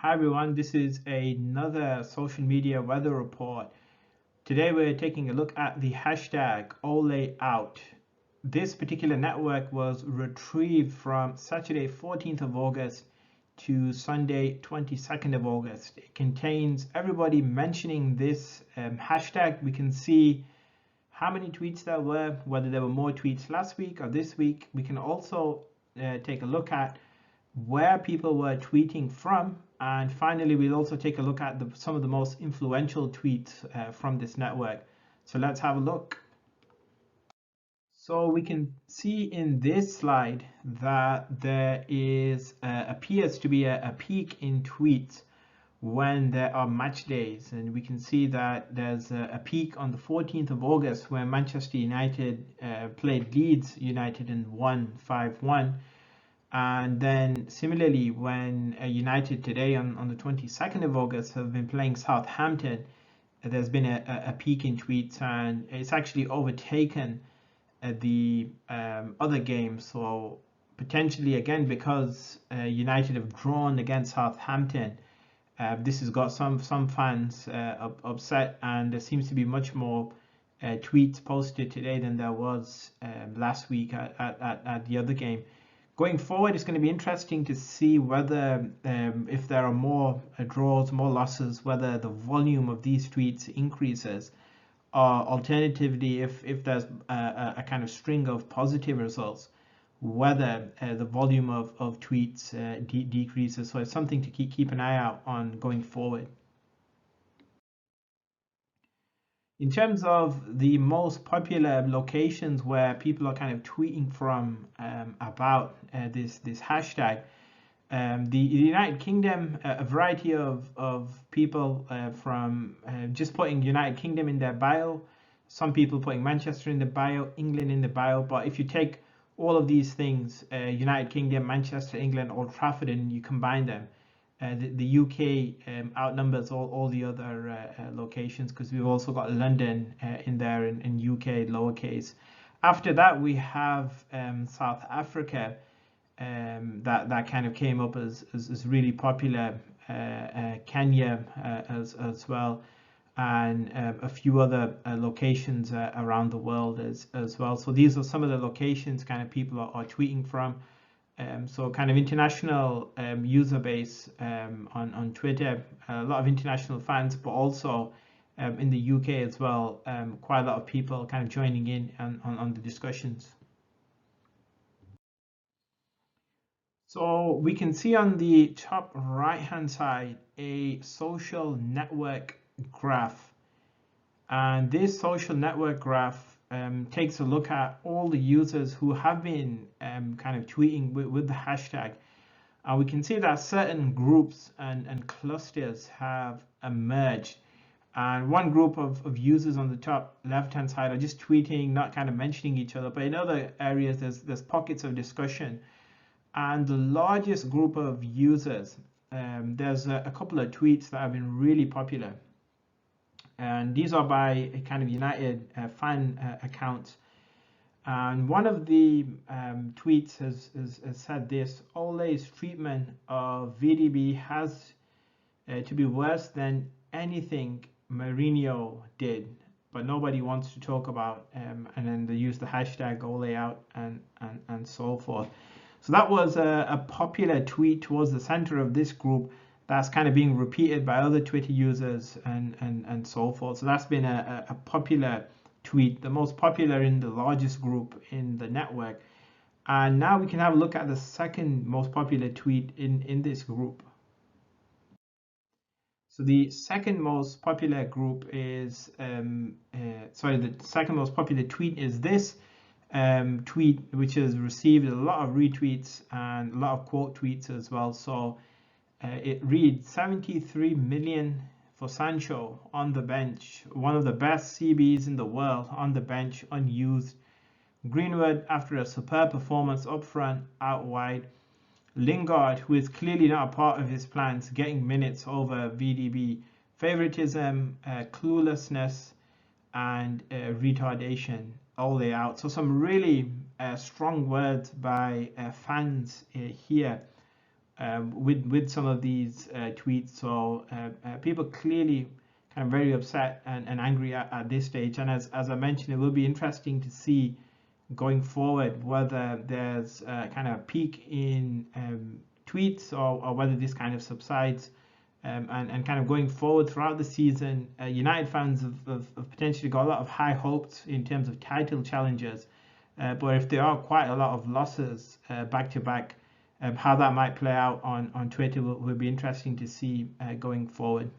Hi everyone, this is another social media weather report. Today we're taking a look at the hashtag Ole Out. This particular network was retrieved from Saturday 14th of August to Sunday 22nd of August. It contains everybody mentioning this hashtag. We can see how many tweets there were, whether there were more tweets last week or this week. We can also take a look at where people were tweeting from. And finally, we'll also take a look at some of the most influential tweets from this network. So let's have a look. So we can see in this slide that there appears to be a peak in tweets when there are match days. And we can see that there's a peak on the 14th of August where Manchester United played Leeds United and won 5-1. And then similarly, when United today on the 22nd of August have been playing Southampton, there's been a peak in tweets, and it's actually overtaken the other games. So potentially, again, because United have drawn against Southampton, this has got some fans upset, and there seems to be much more tweets posted today than there was last week at the other game. Going forward, it's going to be interesting to see whether, if there are more draws, more losses, whether the volume of these tweets increases, or alternatively, if there's a kind of string of positive results, whether the volume of tweets decreases. So it's something to keep an eye out on going forward. In terms of the most popular locations where people are kind of tweeting from about this hashtag, the United Kingdom, a variety of people from just putting United Kingdom in their bio, some people putting Manchester in the bio, England in the bio. But if you take all of these things, United Kingdom, Manchester, England, Old Trafford, and you combine them, the UK outnumbers all the other locations, because we've also got London in there in UK lowercase. After that, we have South Africa, that kind of came up as really popular, Kenya as well, and a few other locations around the world as well. So these are some of the locations kind of people are tweeting from. So kind of international user base on Twitter, a lot of international fans, but also in the UK as well, quite a lot of people kind of joining in on the discussions. So we can see on the top right hand side a social network graph, and this social network graph takes a look at all the users who have been kind of tweeting with the hashtag. We can see that certain groups and clusters have emerged. And one group of users on the top left hand side are just tweeting, not kind of mentioning each other. But in other areas, there's pockets of discussion. And the largest group of users, there's a couple of tweets that have been really popular. And these are by a kind of United fan accounts. And one of the tweets has said this: Ole's treatment of VDB has to be worse than anything Mourinho did, but nobody wants to talk about. And then they use the hashtag Ole Out and so forth. So that was a popular tweet towards the center of this group that's kind of being repeated by other Twitter users and so forth. So that's been a popular tweet, the most popular in the largest group in the network. And now we can have a look at the second most popular tweet in this group. So the second most popular group is, the second most popular tweet is this tweet, which has received a lot of retweets and a lot of quote tweets as well. So it reads 73 million for Sancho on the bench, one of the best CBs in the world on the bench, unused. Greenwood after a superb performance up front, out wide. Lingard, who is clearly not a part of his plans, getting minutes over VDB. Favoritism, cluelessness, and retardation, all they out. So some really strong words by fans here with some of these tweets. So people clearly kind of very upset and angry at this stage. And as I mentioned, it will be interesting to see going forward whether there's kind of a peak in tweets, or whether this kind of subsides. And kind of going forward throughout the season, United fans have potentially got a lot of high hopes in terms of title challenges. But if there are quite a lot of losses back to back, how that might play out on Twitter will be interesting to see going forward.